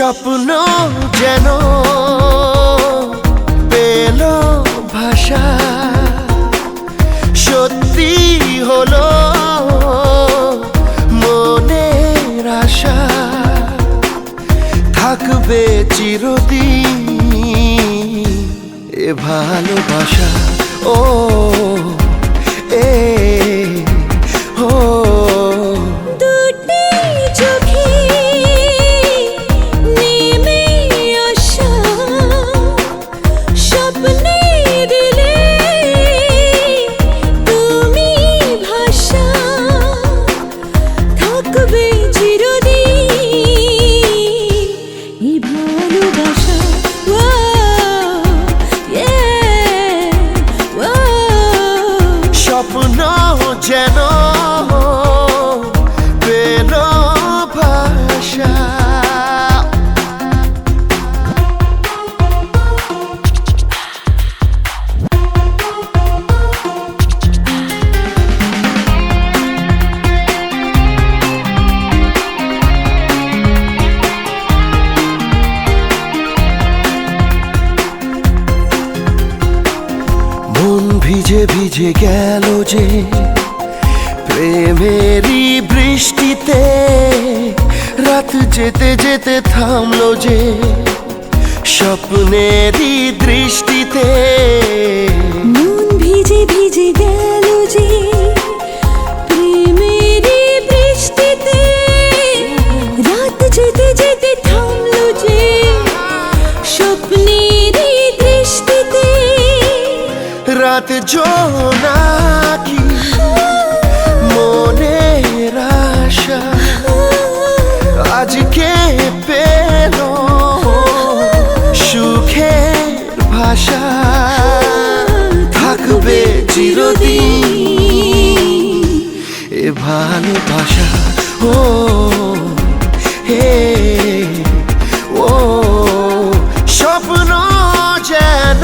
স্বপ্ন যেন পেল ভাষা, সত্যি হলো মনের আশা, থাকবে চিরদিন এ ভালোবাসা। ও এ ও স্বপ্ন যেন পেল ভাষা। মন ভিজে ভিজে গেল যে প্রেমেরই বৃষ্টিতে, রাত যেতে যেতে থামলো যে স্বপ্নেরই দৃষ্টিতে। মন ভিজে ভিজে গেল যে প্রেমেরই বৃষ্টিতে, রাত যেতে যেতে থামলো যে স্বপ্নেরই দৃষ্টিতে। রাত জোনাকি মনের আশা আজকে পেল সুখের ভাষা, থাকবে চিরদিন এ ভালোবাসা। ও হে ও স্বপ্ন যেন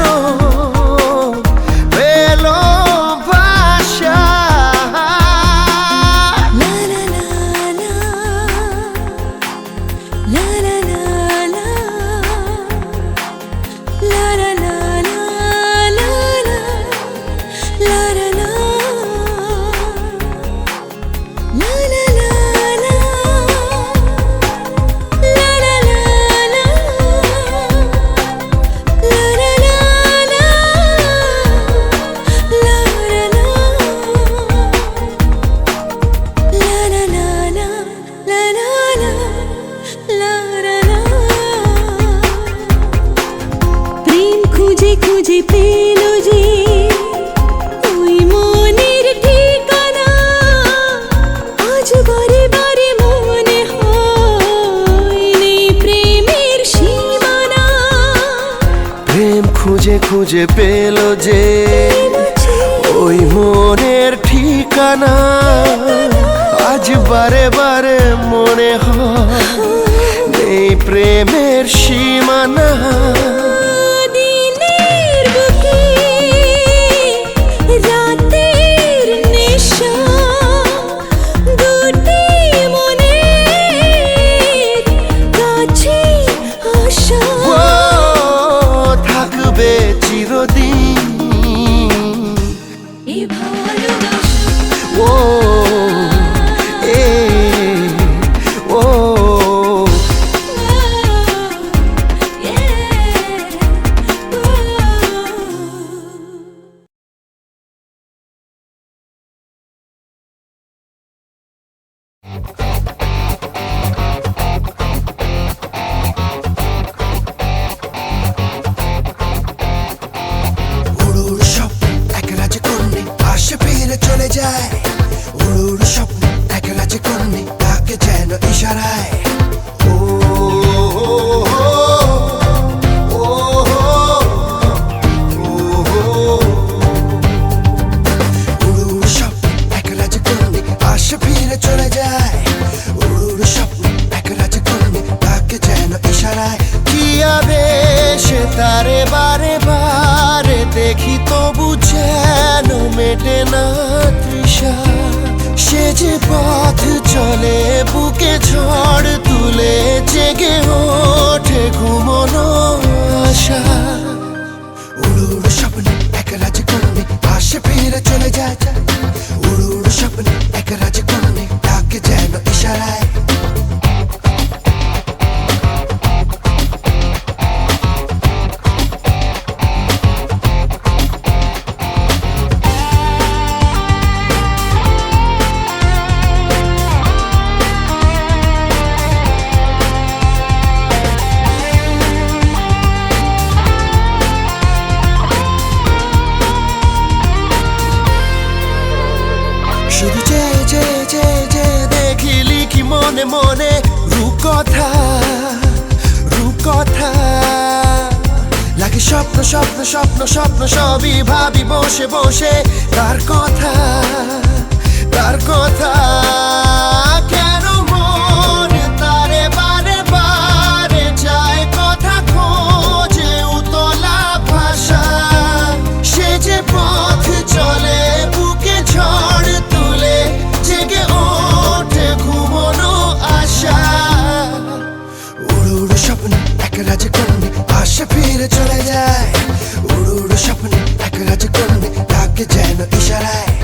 খুঁজে পেল যে ওই মনের ঠিকানা, আজ বারে বারে মনে হয় নেই প্রেমের সীমানা। প্রেম খুঁজে খুঁজে পেল যে ওই মনের ঠিকানা, আজ বারে বারে মনে হয় নেই প্রেমের সীমানা। চলে যায় উড়ুর স্বপ্ন একলা যে করুনি তাকে যেন ইশারায়। উড়ুর স্বপ্ন একলা যে করুনি আসে ফিরে চলে যায়, উড়ুর স্বপ্ন একলা যে করুনি তাকে যেন ইশারায়। কি আবেশে তারে বারে বারে দেখি তবু যেন মেটে না তৃষা। সে যে পথ চলে বুকে ঝড় তুলে জেগে ওঠে মনে রূপকথা রূপকথা লাগে স্বপ্ন স্বপ্ন স্বপ্ন স্বপ্ন সবই ভাবি বসে বসে তার কথা তার কথা কেন মন তারে বারে বারে যায় কথা খোঁজে উতলা ভাষা সে যে পথ চলে বুকে ঝড় তুলে জেগে ওঠে ঘুমোনো আশা উড়ু উড়ু স্বপ্ন এক রাজকন্যা আশা ফিরে চলে যায় উড়ু উড়ু স্বপ্ন এক রাজকন্যা ডাকে যেন ইশারায়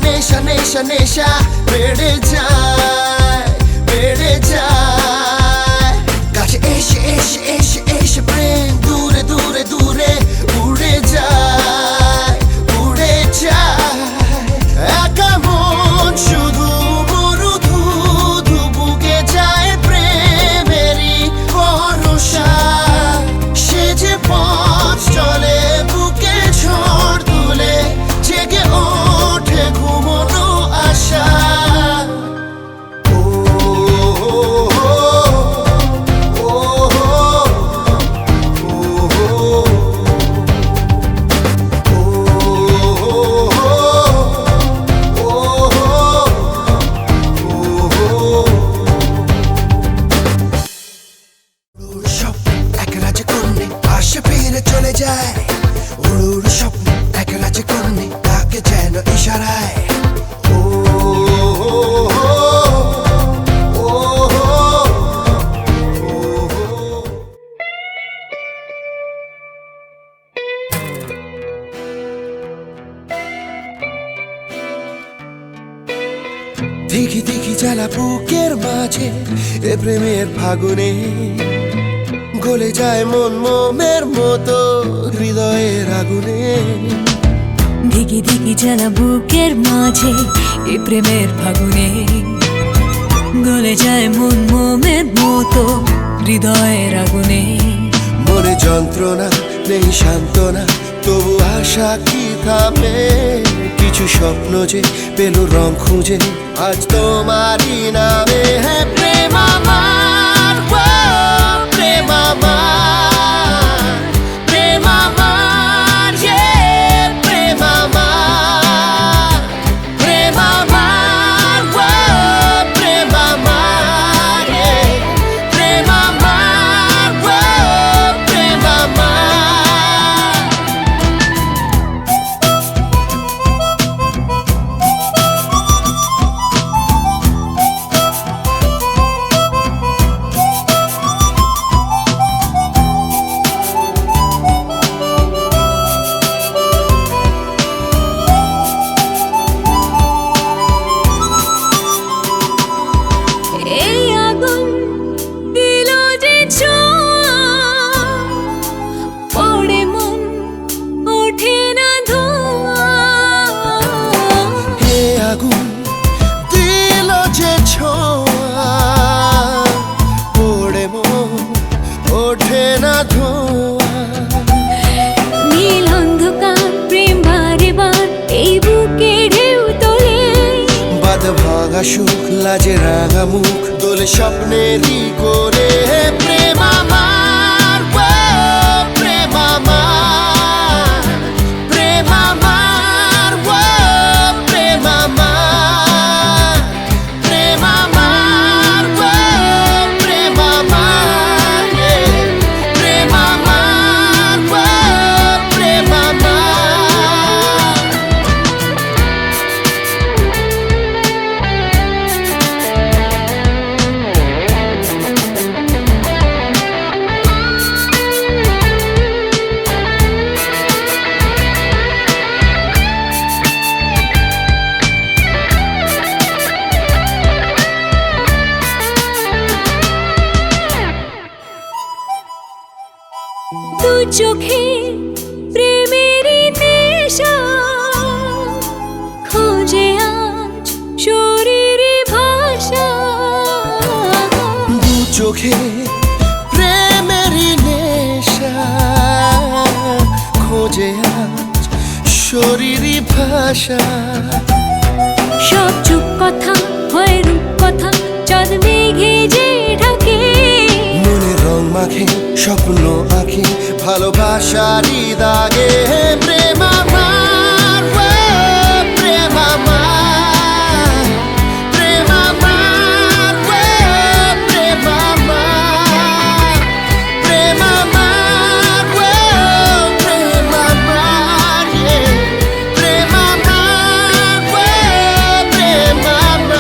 নেশা নেশা নেশা বেড়ে যায় বেড়ে যায় কাছে এসে এসে এসে এসে প্রেম দূরে দূরে দূরে উড়ে যায় উড়ে যায় একা মন শুধু মরু ধুধু বুকে যায় প্রেমেরই ভরসা সে যে পথ চলে বুকে ঝড় তুলে জেগে ওঠে ঘুমোনো আশা চলে যায় উড়ু উড়ু স্বপ্ন এক রাজকন্যা তাকে যেন ইশারায় দেখি দেখি জ্বালা বুকের মাঝে এ প্রেমের ফাগুনে গলে যায় মন মোমের মতো হৃদয়ের আগুনে দিকি দিকি জ্বালা বুকের মাঝে এ প্রেমের ফাগুনে গলে যায় মন মোমের মতো হৃদয়ের আগুনে মনে যন্ত্রণা নেই সান্ত্বনা তবু আশা কি থামে কিছু স্বপ্ন যে পেল রং খুঁজে আজ তোমারই নামে হে প্রেম আমার প্রেম আমার প্রেম আমার প্রেম আমার প্রেম আমার প্রেম আমার প্রেম আমার প্রেম আমার সুখ লাজে রাঙা মুখ দোলে স্বপ্নেরই কোলে প্রেম আমার প্রেম আমার প্রেম আমার প্রেম আমার প্রেম আমার প্রেম আমার প্রেম আমার প্রেম আমার চোখে প্রেমেরই নেশা, খোঁজে আজ শরীরই ভাষা। সব চুপ কথা হয় রূপ কথা, চাঁদ মেঘে যে ঢাকে। মনে রং মাখে স্বপ্ন আঁকে ভালোবাসারই দাগে। প্রেম আমার, ও প্রেম আমার, প্রেম আমার, ও প্রেম আমার, প্রেম আমার, ও প্রেম আমার, প্রেম আমার, ও প্রেম আমার।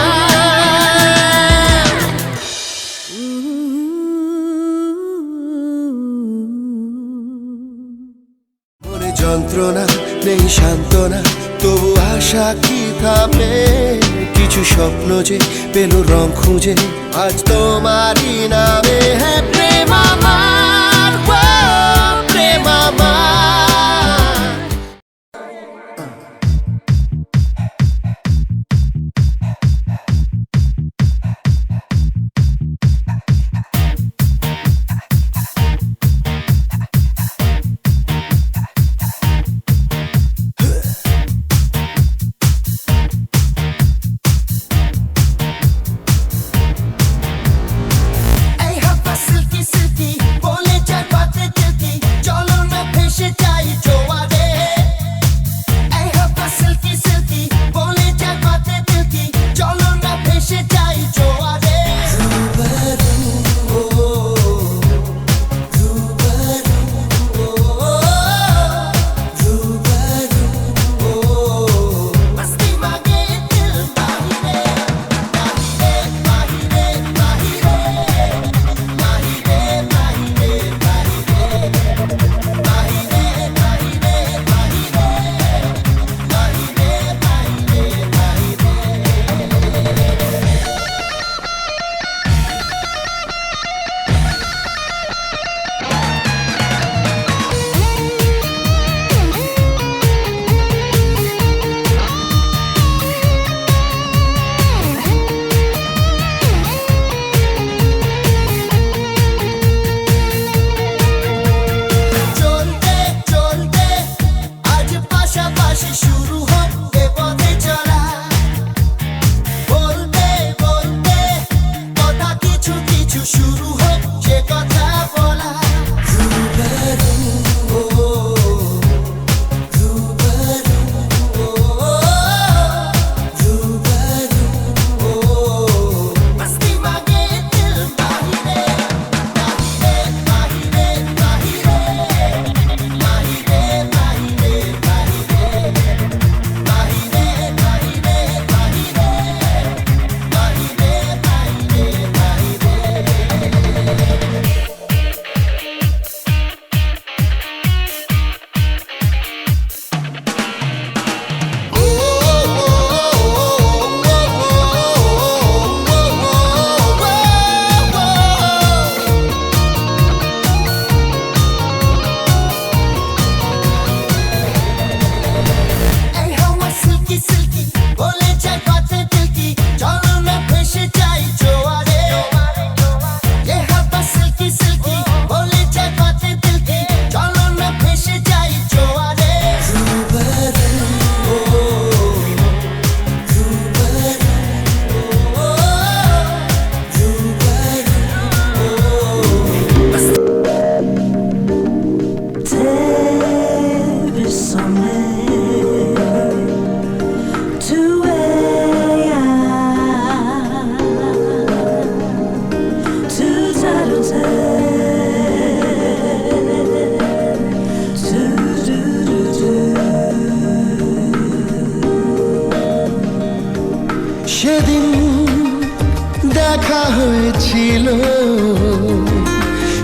মনে যন্ত্রণা নেই সান্ত্বনা, তবু আশা কি থামে? কিছু স্বপ্ন যে পেল রং খুঁজে আজ তোমারই নামে। হ্যাঁ প্রেম আমার, ও প্রেম আমার। এই হাফা সিল্কি সিল্কি বলে যায় পাতে তিলকি, চলো না ভেসে যাই জোয়ারে। এই হাফা সিল্কি সিল্কি বলে যায় পাতে তিলকি, চলো না ভেসে যাই জোয়ারে। मस्ती मांगे दिल माहिरे, माहिरे माहिरे माहिरे, माहिरे माहिरे माहिरे, माहिरे माहिरे माहिरे, माहिरे माहिरे চলতে চলতে আজ পাশাপাশি শুরু হোক এ পথে চলা। বলতে বলতে কথা কিছু কিছু শুরু হোক সে কথা বলা। मस्ती मांगे दिल माहिरे, माहिरे माहिरे माहिरे, माहिरे माहिरे माहिरे, माहिरे माहिरे माहिरे, माहिरे এই হাওয়া সিল্কি সিল্কি বলে যায় পাতে তিলকি, চলো না ভেসে যাই জোয়ারে। এই হাওয়া সিল্কি সিল্কি বলে যায় পাতে তিলকি, চলো না ভেসে যাই জোয়ারে। There is somewhere to where to tell to do. সেদিন দেখা হয়েছিল,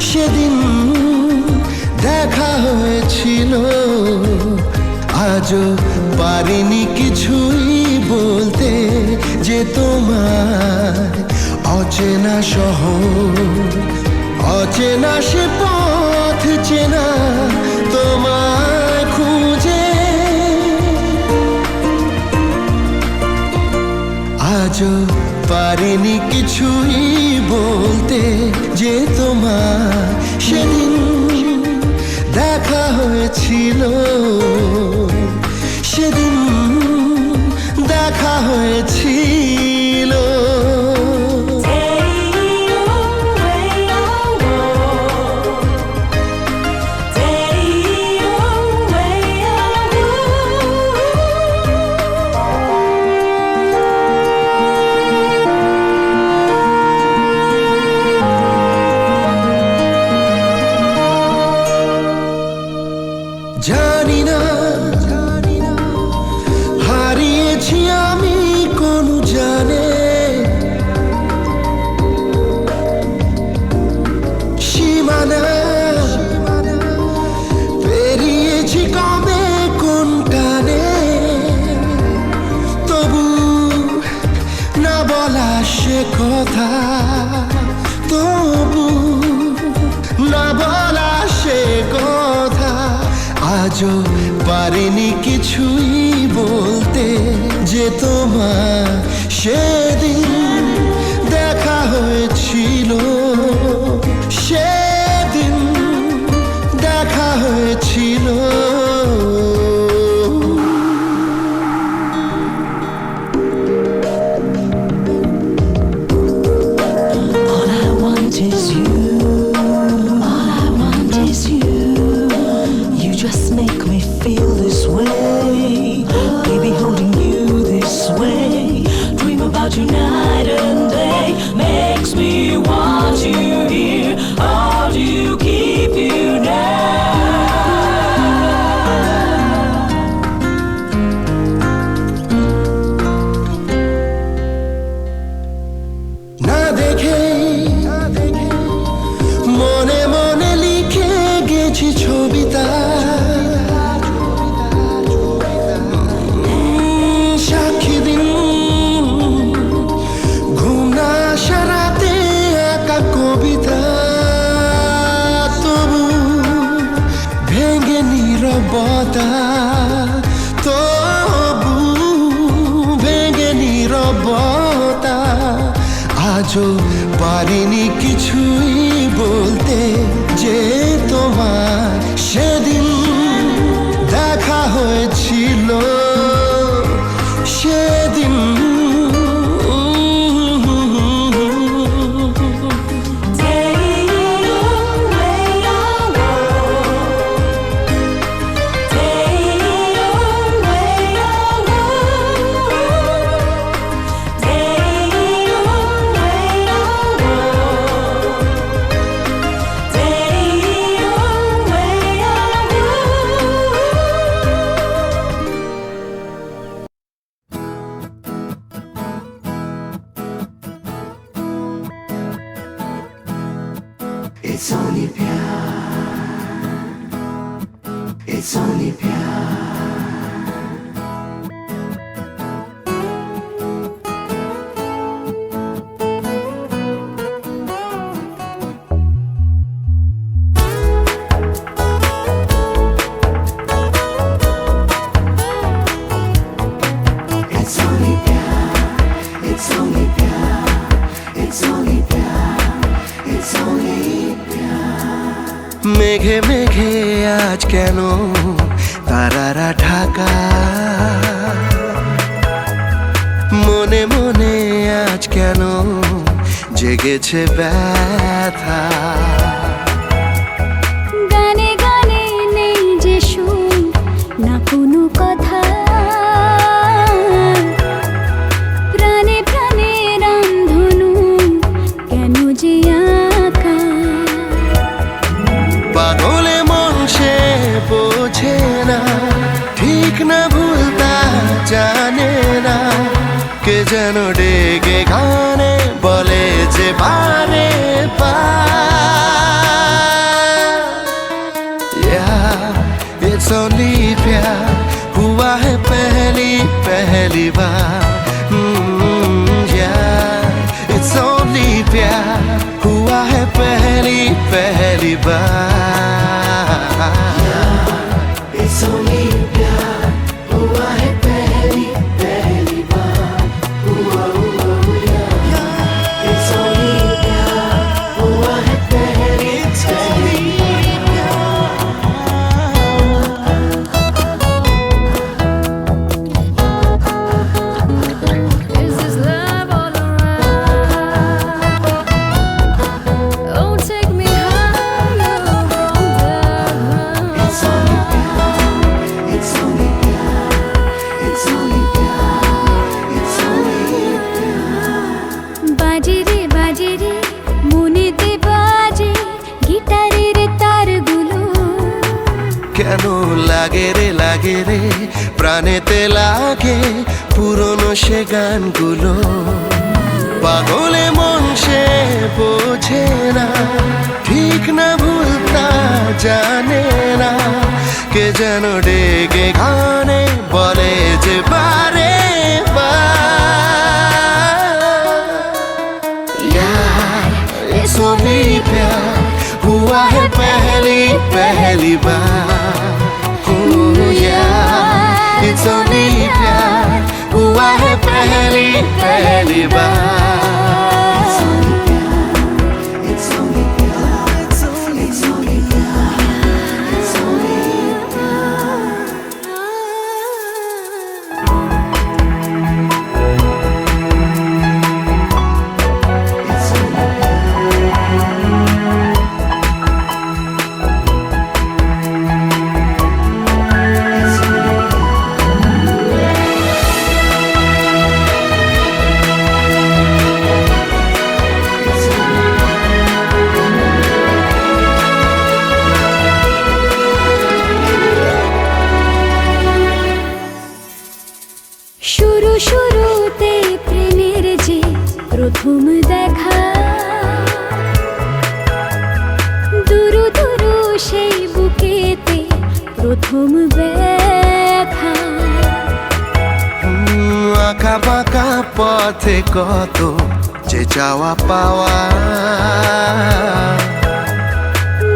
সেদিন দেখা হয়েছিল, আজও পারিনি কিছুই বলতে যে তোমার অচেনা শহর, অচেনা সে পথ চেনা তোমায় খুঁজে। আজও পারিনি কিছুই বলতে যে তোমার সেদিন দেখা হয়েছিল, সেদিন দেখা হয়েছিল। জানি না হারিয়েছি আমি কোন জানে সীমানা, পেরিয়েছি কবে কোন টানে, তবু না বলা সে কথা, তবু না বলা সে কথা। আজও পারিনি কিছুই বলতে যে তোমার সেদিন দেখা হয়েছিল, সেদিন দেখা হয়েছিল। All I want is you. All I want is you. You just make me feel this way. Baby, holding you this way. Dream about you night and day. Makes me want you here. Hold you, keep you now. না দেখে মনে মনে লিখে গেছি ছবিতা, সাক্ষী দিন ঘুম না আসা রাতে একা কবিতা, তবু ভেঙে নীরবতা, তবু ভেঙে নীরবতা। আজও পারিনি কিছুই বলতে যে তোমার সেদিন দেখা হয়েছিল, সেদিন It's only pyar. It's only pyar. It's only pyar. It's only pyar. It's only pyar. It's only মেঘে মেঘে আজ কেন তারারা ঢাকা, মনে মনে আজ কেন জেগেছে ব্যথা। গানে গানে নেই যে সুর, না কোনো কথা, প্রাণে প্রাণে রামধনু কেন যে আঁকা। পাগলে মন সে বোঝে না, ঠিক না ভুল তা জানে না, কে যেন ডেকে গানে বলে যে বারে It's only प्यार हुआ है पहली पहली बार। It's only प्यार हुआ है पहली पहली बार। It's only प्यार हुआ है पहली पहली बार। हुआ हुआ हुआ লাগে রে প্রাণেতে লাগে পুরনো সে গানগুলো পাগলে মন সে বোঝে না ঠিক না ভুল তা জানে না কে যেন ডেকে গানে বলে যে বারে यार it's only प्यार हुआ है पहली बार oh यार it's only प्यार हुआ है पहली बार It's only प्यार It's only प्यार It's only It's only শুরুতে প্রেমের যে প্রথম দেখা দুরু দুরু সেই বুকেতে প্রথম ব্যথা আঁকা বাঁকা পথে কত যে চাওয়া পাওয়া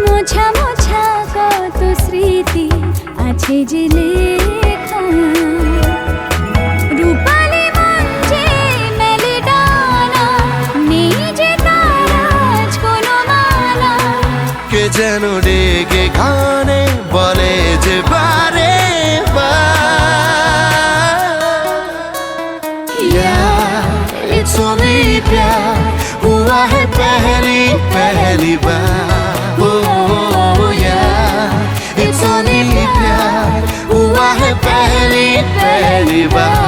মোছা মোছা কত স্মৃতি আছে যে লেখা রূপালি মঞ্চে মেলে ডানা নেই যে তার আজ কোনো মানা কে যেন ডেকে গানে বলে যে বারে It's only प्यार हुआ है पहली बार oh yeah It's only प्यार हुआ है पहली बार